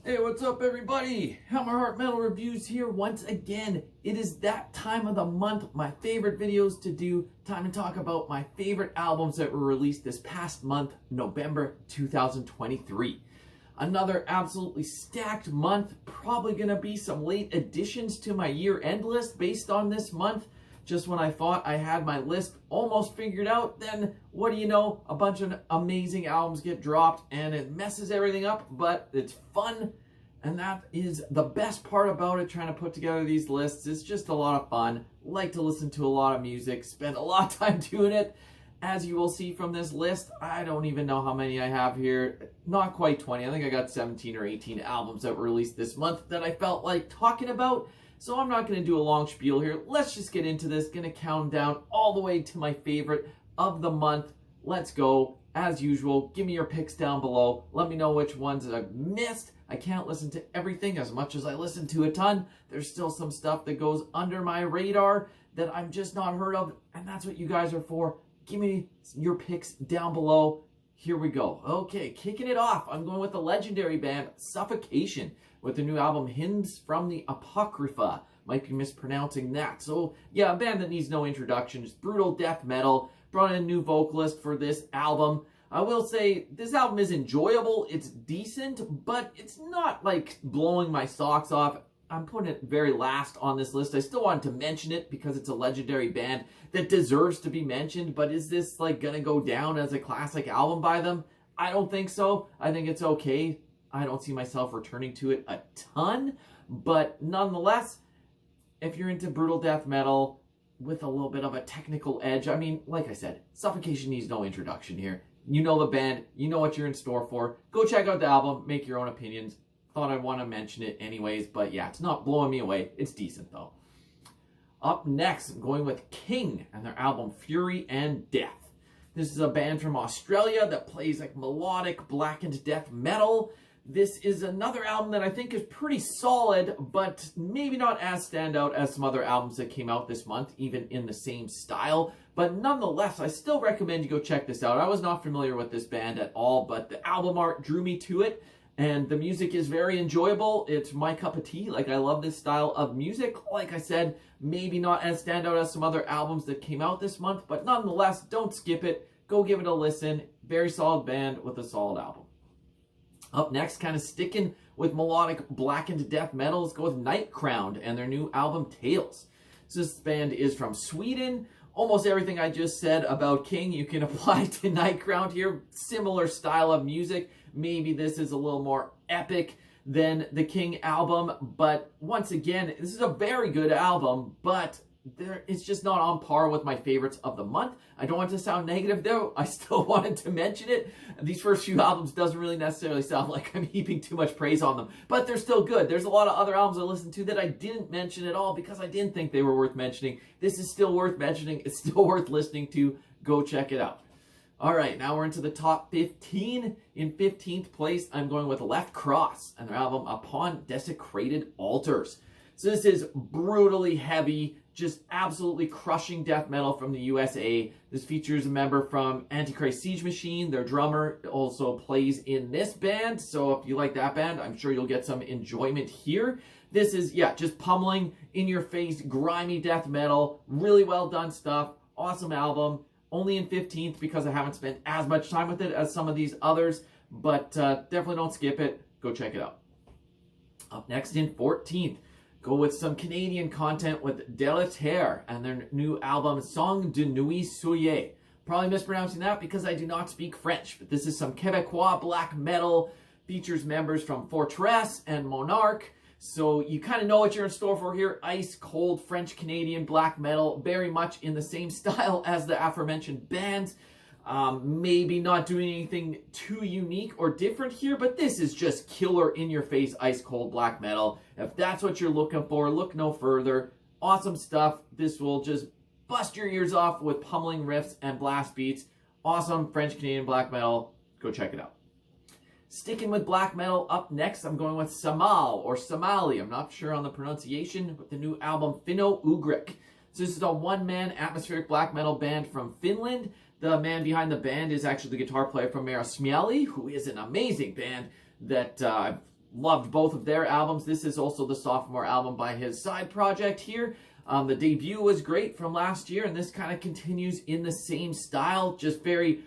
Hey, what's up everybody? Hammerheart Metal Reviews here once again. It is that time of the month, my favorite videos to do. Time to talk about my favorite albums that were released this past month, November 2023. Another absolutely stacked month, probably gonna be some late additions to my year-end list based on this month. Just when I thought I had my list almost figured out, then what do you know? A bunch of amazing albums get dropped and it messes everything up, but it's fun. And that is the best part about it, trying to put together these lists. It's just a lot of fun. Like to listen to a lot of music, spend a lot of time doing it. As you will see from this list, I don't even know how many I have here. Not quite 20. I think I got 17 or 18 albums that were released this month that I felt like talking about. So I'm not going to do a long spiel here. Let's just get into this. Going to count down all the way to my favorite of the month. Let's go. As usual, give me your picks down below. Let me know which ones that I've missed. I can't listen to everything as much as I listen to a ton. There's still some stuff that goes under my radar that I've just not heard of. And that's what you guys are for. Give me your picks down below. Here we go. Okay, kicking it off. I'm going with the legendary band Suffocation with the new album Hymns from the Apocrypha. Might be mispronouncing that. So yeah, a band that needs no introduction. It's brutal death metal. Brought in a new vocalist for this album. I will say this album is enjoyable. It's decent, but it's not like blowing my socks off. I'm putting it very last on this list. I still wanted to mention it because it's a legendary band that deserves to be mentioned, but is this like gonna go down as a classic album by them? I don't think so. I think it's okay. I don't see myself returning to it a ton, but nonetheless, if you're into brutal death metal with a little bit of a technical edge, I mean, like I said, Suffocation needs no introduction here. You know the band, you know what you're in store for. Go check out the album, make your own opinions. Thought I'd want to mention it anyways, but yeah, it's not blowing me away. It's decent though. Up next, I'm going with King and their album Fury and Death. This is a band from Australia that plays like melodic blackened death metal. This is another album that I think is pretty solid, but maybe not as standout as some other albums that came out this month, even in the same style. But nonetheless, I still recommend you go check this out. I was not familiar with this band at all, but the album art drew me to it. And the music is very enjoyable. It's my cup of tea. Like, I love this style of music. Like I said, maybe not as standout as some other albums that came out this month, but nonetheless, don't skip it. Go give it a listen. Very solid band with a solid album. Up next, kind of sticking with melodic blackened death metal, let's go with Nightcrowned and their new album Tales. So this band is from Sweden. Almost everything I just said about King, you can apply to Nightcrowned here. Similar style of music. Maybe this is a little more epic than the King album, but once again, this is a very good album, but it's just not on par with my favorites of the month. I don't want to sound negative though. I still wanted to mention it. These first few albums doesn't really necessarily sound like I'm heaping too much praise on them, but they're still good. There's a lot of other albums I listened to that I didn't mention at all because I didn't think they were worth mentioning. This is still worth mentioning. It's still worth listening to. Go check it out. All right, now we're into the top 15. In 15th place, I'm going with Left Cross and their album Upon Desecrated Altars. So this is brutally heavy, just absolutely crushing death metal from the USA. This features a member from Antichrist Siege Machine. Their drummer also plays in this band. So if you like that band, I'm sure you'll get some enjoyment here. This is, yeah, just pummeling, in your face, grimy death metal. Really well done stuff. Awesome album. Only in 15th because I haven't spent as much time with it as some of these others. But definitely don't skip it. Go check it out. Up next in 14th. Go with some Canadian content with Délétère and their new album Song de Nuit Souilee. Probably mispronouncing that because I do not speak French, but this is some Québécois black metal. Features members from Fortress and Monarch. So you kind of know what you're in store for here. Ice cold French-Canadian black metal, very much in the same style as the aforementioned bands. Maybe not doing anything too unique or different here, but this is just killer in-your-face ice-cold black metal. If that's what you're looking for, look no further. Awesome stuff. This will just bust your ears off with pummeling riffs and blast beats. Awesome French-Canadian black metal. Go check it out. Sticking with black metal, up next, I'm going with Sammale, or Sammale. I'm not sure on the pronunciation, with the new album Finno-Ugric. So this is a one-man atmospheric black metal band from Finland. The man behind the band is actually the guitar player from Sammale, who is an amazing band that I've Loved both of their albums. This is also the sophomore album by his side project here. The debut was great from last year, and this kind of continues in the same style, just very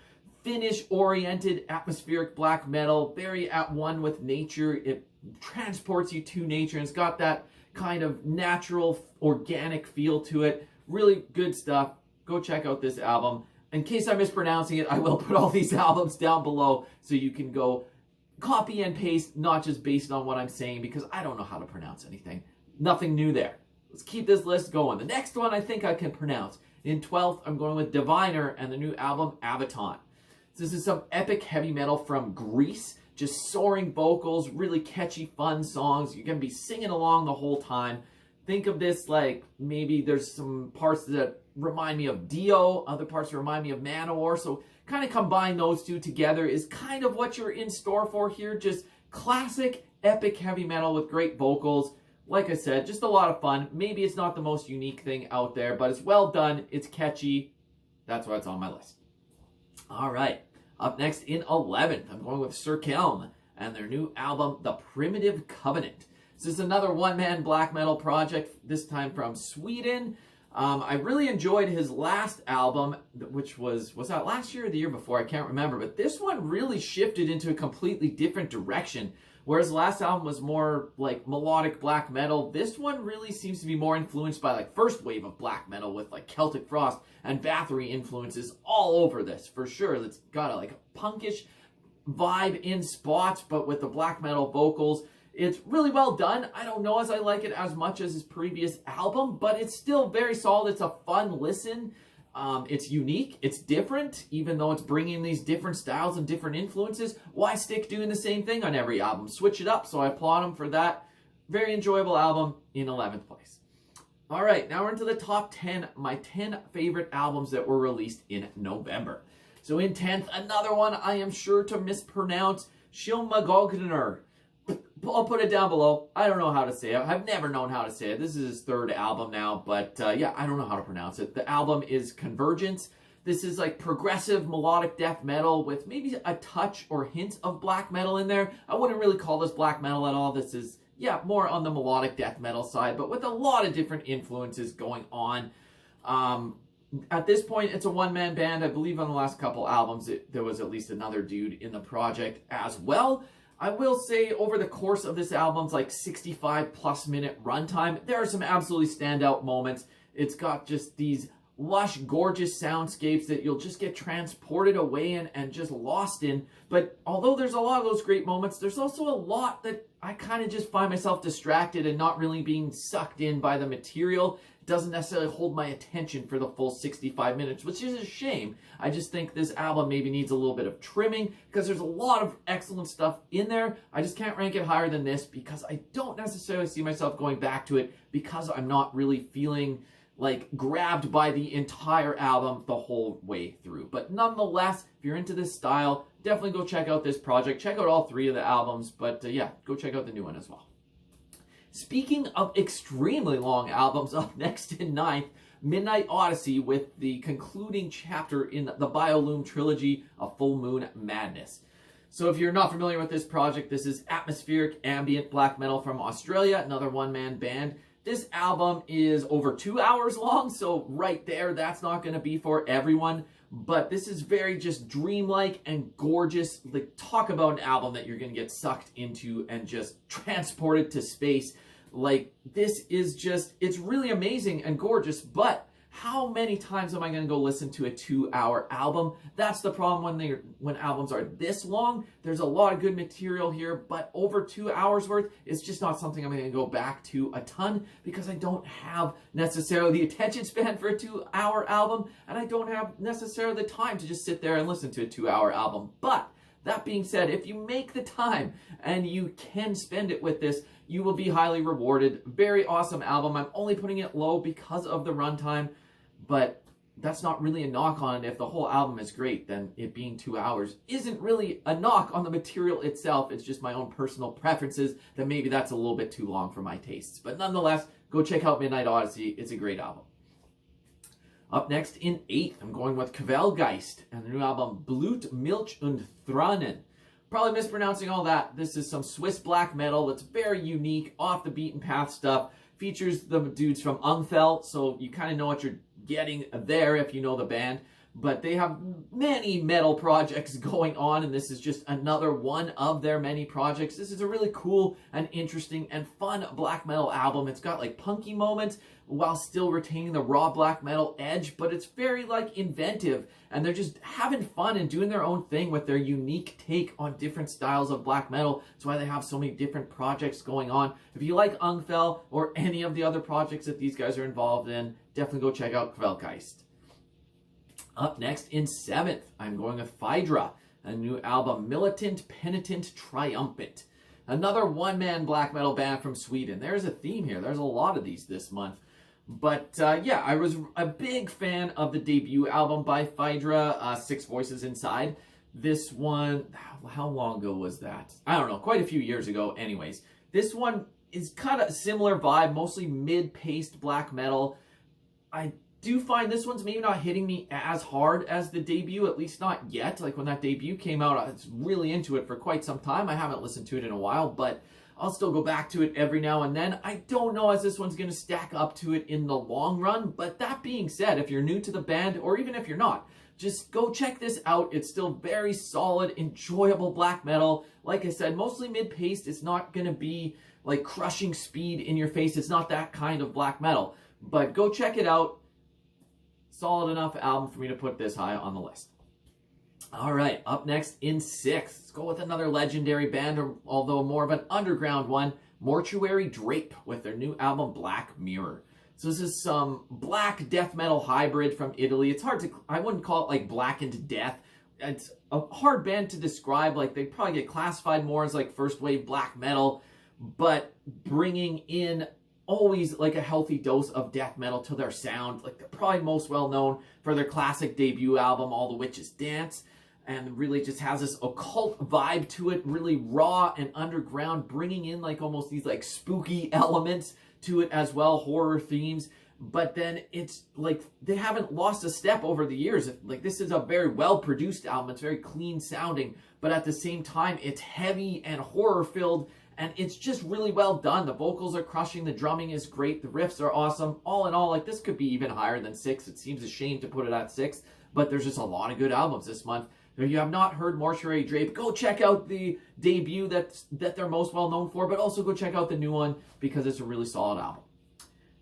Finnish-oriented, atmospheric black metal, very at one with nature. It transports you to nature, and it's got that kind of natural, organic feel to it. Really good stuff. Go check out this album. In case I'm mispronouncing it, I will put all these albums down below so you can go copy and paste, not just based on what I'm saying, because I don't know how to pronounce anything. Nothing new there. Let's keep this list going. The next one I think I can pronounce. In 12th, I'm going with Diviner and the new album, Avaton. This is some epic heavy metal from Greece. Just soaring vocals, really catchy, fun songs. You're going to be singing along the whole time. Think of this like maybe there's some parts that remind me of Dio, other parts that remind me of Manowar. So kind of combine those two together is kind of what you're in store for here. Just classic, epic heavy metal with great vocals. Like I said, just a lot of fun. Maybe it's not the most unique thing out there, but it's well done. It's catchy. That's why it's on my list. All right. Up next in 11th, I'm going with Cirkeln and their new album, The Primitive Covenant. This is another one-man black metal project, this time from Sweden. I really enjoyed his last album, which was that last year or the year before? I can't remember. But this one really shifted into a completely different direction. Whereas the last album was more like melodic black metal, this one really seems to be more influenced by like first wave of black metal with like Celtic Frost and Bathory influences all over this, for sure. It's got a punkish vibe in spots, but with the black metal vocals. It's really well done. I don't know as I like it as much as his previous album, but it's still very solid. It's a fun listen. It's unique. It's different, even though it's bringing these different styles and different influences. Why stick doing the same thing on every album? Switch it up, so I applaud him for that. Very enjoyable album in 11th place. All right, now we're into the top 10, my 10 favorite albums that were released in November. So in 10th, another one I am sure to mispronounce, Shylmagoghnar. I'll put it down below. I don't know how to say it. I've never known how to say it. This is his third album now, but yeah, I don't know how to pronounce it. The album is Convergence. This is like progressive melodic death metal with maybe a touch or hint of black metal in there. I wouldn't really call this black metal at all. This is, yeah, more on the melodic death metal side, but with a lot of different influences going on. At this point, it's a one-man band. I believe on the last couple albums, there was at least another dude in the project as well. I will say over the course of this album's like 65+ minute runtime, there are some absolutely standout moments. It's got just these lush, gorgeous soundscapes that you'll just get transported away in and just lost in. But although there's a lot of those great moments, there's also a lot that I kind of just find myself distracted and not really being sucked in by the material. It doesn't necessarily hold my attention for the full 65 minutes, which is a shame. I just think this album maybe needs a little bit of trimming because there's a lot of excellent stuff in there. I just can't rank it higher than this because I don't necessarily see myself going back to it because I'm not really feeling like grabbed by the entire album the whole way through. But nonetheless, if you're into this style, definitely go check out this project. Check out all three of the albums, but yeah, go check out the new one as well. Speaking of extremely long albums, up next in 9th, Midnight Odyssey with the concluding chapter in the Biolume trilogy of Fullmoon Madness. So if you're not familiar with this project, this is atmospheric ambient black metal from Australia, another one-man band. This album is over 2 hours long, so right there, that's not going to be for everyone. But this is very just dreamlike and gorgeous. Like, talk about an album that you're going to get sucked into and just transported to space. Like, this is just, it's really amazing and gorgeous, but how many times am I going to go listen to a 2-hour album? That's the problem when albums are this long. There's a lot of good material here, but over 2 hours worth, it's just not something I'm going to go back to a ton because I don't have necessarily the attention span for a 2-hour album, and I don't have necessarily the time to just sit there and listen to a 2-hour album. But that being said, if you make the time and you can spend it with this, you will be highly rewarded. Very awesome album. I'm only putting it low because of the runtime, but that's not really a knock on it. If the whole album is great, then it being 2 hours isn't really a knock on the material itself. It's just my own personal preferences that maybe that's a little bit too long for my tastes. But nonetheless, go check out Midnight Odyssey. It's a great album. Up next in 8th, I'm going with Kvelgeyst and the new album Blut, Milch und Thranen. Probably mispronouncing all that. This is some Swiss black metal that's very unique, off the beaten path stuff. Features the dudes from Ungfell, so you kind of know what you're getting there if you know the band. But they have many metal projects going on, and this is just another one of their many projects. This is a really cool and interesting and fun black metal album. It's got like punky moments while still retaining the raw black metal edge, but it's very like inventive, and they're just having fun and doing their own thing with their unique take on different styles of black metal. That's why they have so many different projects going on. If you like Ungfell or any of the other projects that these guys are involved in, definitely go check out Kvelgeyst. Up next in 7th, I'm going with Faidra, a new album, Militant, Penitent, Triumphant. Another one-man black metal band from Sweden. There's a theme here. There's a lot of these this month. But yeah, I was a big fan of the debut album by Faidra, Six Voices Inside. This one, how long ago was that? I don't know, quite a few years ago anyways. This one is kind of a similar vibe, mostly mid-paced black metal. I do find this one's maybe not hitting me as hard as the debut, at least not yet. Like when that debut came out, I was really into it for quite some time. I haven't listened to it in a while, but I'll still go back to it every now and then. I don't know as this one's going to stack up to it in the long run, but that being said, if you're new to the band, or even if you're not, just go check this out. It's still very solid, enjoyable black metal. Like I said, mostly mid-paced. It's not going to be like crushing speed in your face. It's not that kind of black metal, but go check it out. Solid enough album for me to put this high on the list. All right, up next in 6th, let's go with another legendary band, although more of an underground one, Mortuary Drape, with their new album, Black Mirror. So this is some black death metal hybrid from Italy. It's hard to, I wouldn't call it like blackened death. It's a hard band to describe. Like they probably get classified more as like first wave black metal, but bringing in always like a healthy dose of death metal to their sound. Like they're probably most well known for their classic debut album, All the Witches Dance, and really just has this occult vibe to it, really raw and underground, bringing in like almost these like spooky elements to it as well, horror themes. But then it's like they haven't lost a step over the years. Like this is a very well produced album. It's very clean sounding, but at the same time it's heavy and horror filled. And it's just really well done. The vocals are crushing. The drumming is great. The riffs are awesome. All in all, like this could be even higher than 6. It seems a shame to put it at 6. But there's just a lot of good albums this month. If you have not heard Mortuary Drape, go check out the debut that they're most well known for. But also go check out the new one because it's a really solid album.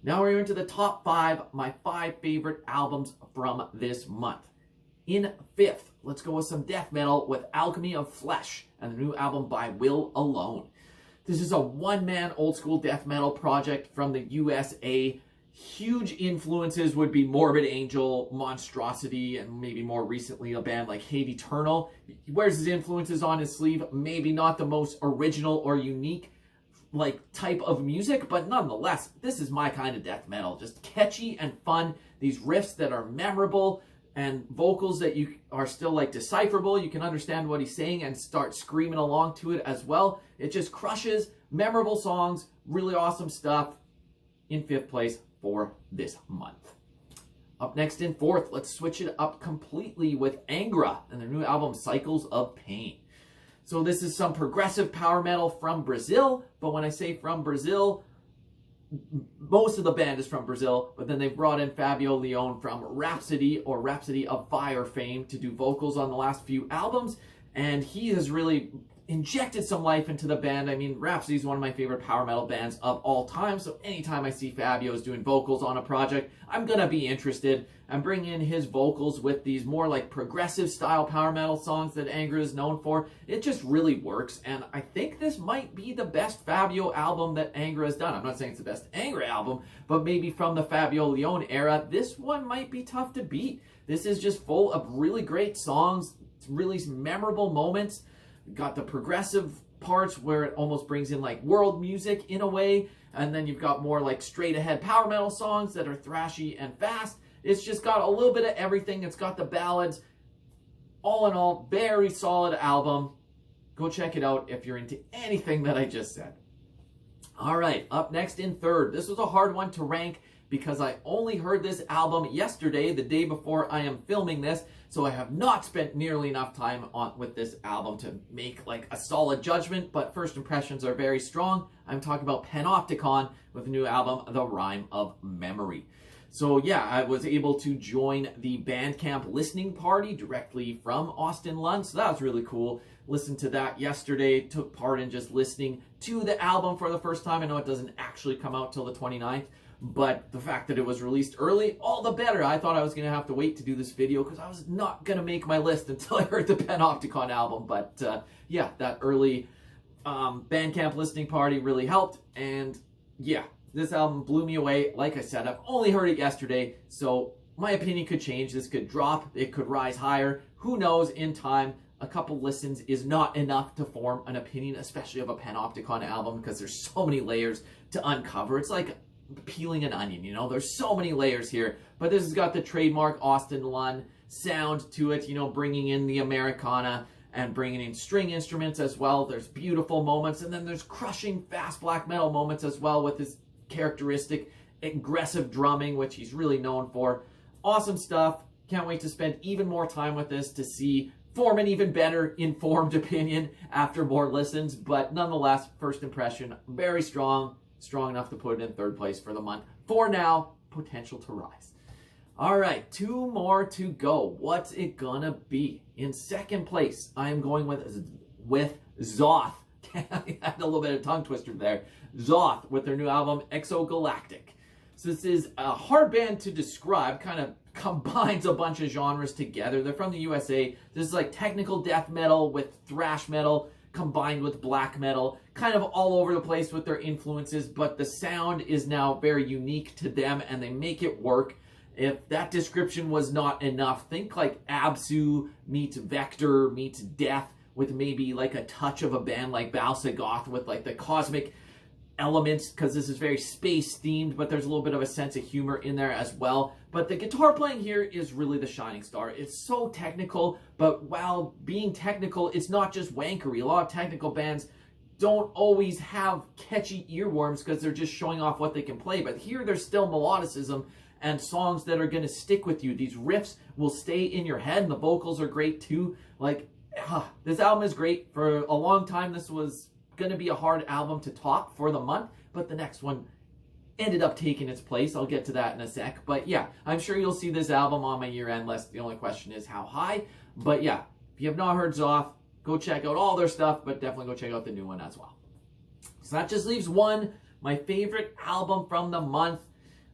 Now we're into the top 5, my 5 favorite albums from this month. In 5th, let's go with some death metal with Alchemy of Flesh and the new album by Will Alone. This is a one-man old-school death metal project from the USA. Huge influences would be Morbid Angel, Monstrosity, and maybe more recently a band like Hate Eternal. He wears his influences on his sleeve. Maybe not the most original or unique like type of music, but nonetheless, this is my kind of death metal. Just catchy and fun. These riffs that are memorable and vocals that you are still like decipherable. You can understand what he's saying and start screaming along to it as well. It just crushes. Memorable songs, really awesome stuff. In 5th place for this month. Up next in 4th, let's switch it up completely with Angra and their new album Cycles of Pain. So this is some progressive power metal from Brazil, but when I say from Brazil, most of the band is from Brazil, but then they brought in Fabio Leone from Rhapsody or Rhapsody of Fire fame to do vocals on the last few albums, and he has really injected some life into the band. I mean, Rhapsody is one of my favorite power metal bands of all time, so anytime I see Fabio's doing vocals on a project, I'm gonna be interested and bring in his vocals with these more like progressive style power metal songs that Angra is known for. It just really works, and I think this might be the best Fabio album that Angra has done. I'm not saying it's the best Angra album, but maybe from the Fabio Leone era, this one might be tough to beat. This is just full of really great songs, really memorable moments. Got the progressive parts where it almost brings in like world music in a way, and then you've got more like straight ahead power metal songs that are thrashy and fast. It's just got a little bit of everything. It's got the ballads. All in all, very solid album. Go check it out if you're into anything that I just said. All right, up next in 3rd. This was a hard one to rank because I only heard this album yesterday, the day before I am filming this, so I have not spent nearly enough time with this album to make like a solid judgment, but first impressions are very strong. I'm talking about Panopticon with the new album, The Rime of Memory. So yeah, I was able to join the Bandcamp listening party directly from Austin, Lund, so that was really cool. Listened to that yesterday, took part in just listening to the album for the first time. I know it doesn't actually come out till the 29th, but the fact that it was released early, all the better. I thought I was going to have to wait to do this video because I was not going to make my list until I heard the Panopticon album. But yeah, that early Bandcamp listening party really helped, and yeah, this album blew me away. Like I said, I've only heard it yesterday, so my opinion could change. This could drop, it could rise higher. Who knows in time? A couple listens is not enough to form an opinion, especially of a Panopticon album, because there's so many layers to uncover. It's like peeling an onion, you know? There's so many layers here. But this has got the trademark Austin Lund sound to it, you know, bringing in the Americana and bringing in string instruments as well. There's beautiful moments, and then there's crushing fast black metal moments as well with his characteristic aggressive drumming, which he's really known for. Awesome stuff. Can't wait to spend even more time with this to form an even better informed opinion after more listens. But nonetheless, first impression, very strong enough to put it in third place for the month. For now, potential to rise. All right, 2 more to go. What's it gonna be? In second place, I am going with Xoth. I had a little bit of tongue twister there. Xoth with their new album, Exogalactic. So this is a hard band to describe, kind of combines a bunch of genres together. They're from the USA. This is like technical death metal with thrash metal combined with black metal, kind of all over the place with their influences, but the sound is now very unique to them and they make it work. If that description was not enough, think like Absu meets Vector meets Death with maybe like a touch of a band like Balsagoth with like the cosmic elements, because this is very space themed, but there's a little bit of a sense of humor in there as well. But the guitar playing here is really the shining star. It's so technical, but while being technical, it's not just wankery. A lot of technical bands don't always have catchy earworms because they're just showing off what they can play. But here there's still melodicism and songs that are going to stick with you. These riffs will stay in your head, and the vocals are great too. Like, this album is great. For a long time, this was going to be a hard album to top for the month, but the next one ended up taking its place. I'll get to that in a sec. But yeah, I'm sure you'll see this album on my year-end list. The only question is how high. But yeah, if you have not heard Xoth, go check out all their stuff, but definitely go check out the new one as well. So that just leaves one, my favorite album from the month.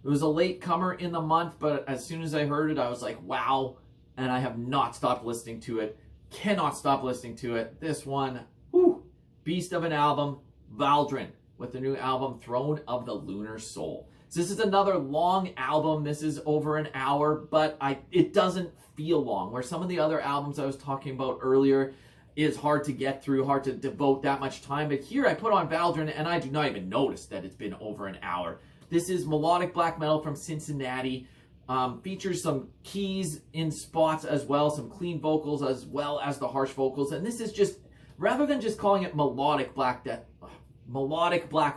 It was a late comer in the month, but as soon as I heard it, I was like, wow. And I have not stopped listening to it. Cannot stop listening to it. This one, whew, beast of an album, Valdrin, with the new album, Throne of the Lunar Soul. So this is another long album. This is over an hour, but it doesn't feel long. Where some of the other albums I was talking about earlier is hard to get through, hard to devote that much time. But here I put on Valdrin and I do not even notice that it's been over an hour. This is melodic black metal from Cincinnati. Features some keys in spots as well, some clean vocals as well as the harsh vocals. And this is just, rather than just calling it melodic black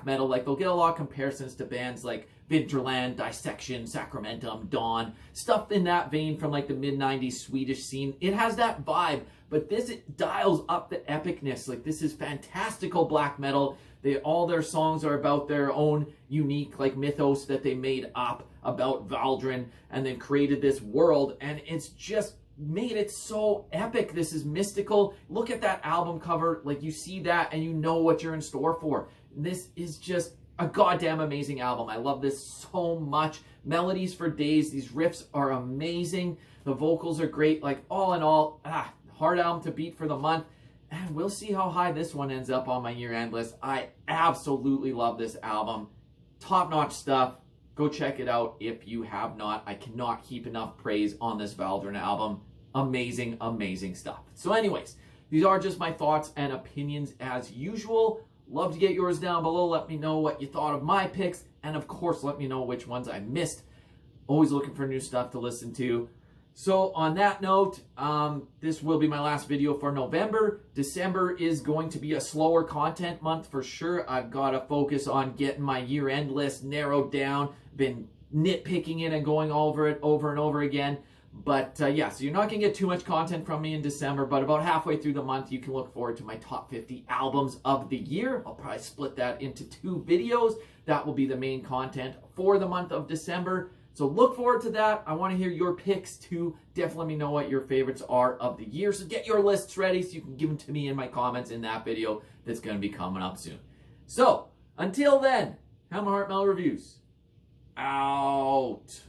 metal, like they'll get a lot of comparisons to bands like Vinterland, Dissection, Sacramentum, Dawn, stuff in that vein from like the mid-90s Swedish scene. It has that vibe, but this, it dials up the epicness. Like, this is fantastical black metal. All their songs are about their own unique like mythos that they made up about Valdrin, and then created this world, and it's just made it so epic. This is mystical. Look at that album cover. Like, you see that and you know what you're in store for. This is just a goddamn amazing album. I love this so much. Melodies for days. These riffs are amazing. The vocals are great. Like, all in all, hard album to beat for the month. And we'll see how high this one ends up on my year-end list. I absolutely love this album. Top-notch stuff. Go check it out if you have not. I cannot heap enough praise on this Valdrin album. Amazing, amazing stuff. So anyways, these are just my thoughts and opinions as usual. Love to get yours down below. Let me know what you thought of my picks. And of course, let me know which ones I missed. Always looking for new stuff to listen to. So on that note, this will be my last video for November. December is going to be a slower content month for sure. I've got to focus on getting my year-end list narrowed down. Been nitpicking it and going over it over and over again. But yeah, so you're not going to get too much content from me in December, but about halfway through the month, you can look forward to my top 50 albums of the year. I'll probably split that into 2 videos. That will be the main content for the month of December. So look forward to that. I want to hear your picks too. Definitely let me know what your favorites are of the year. So get your lists ready so you can give them to me in my comments in that video that's going to be coming up soon. So until then, Hammer Heart Metal Reviews out.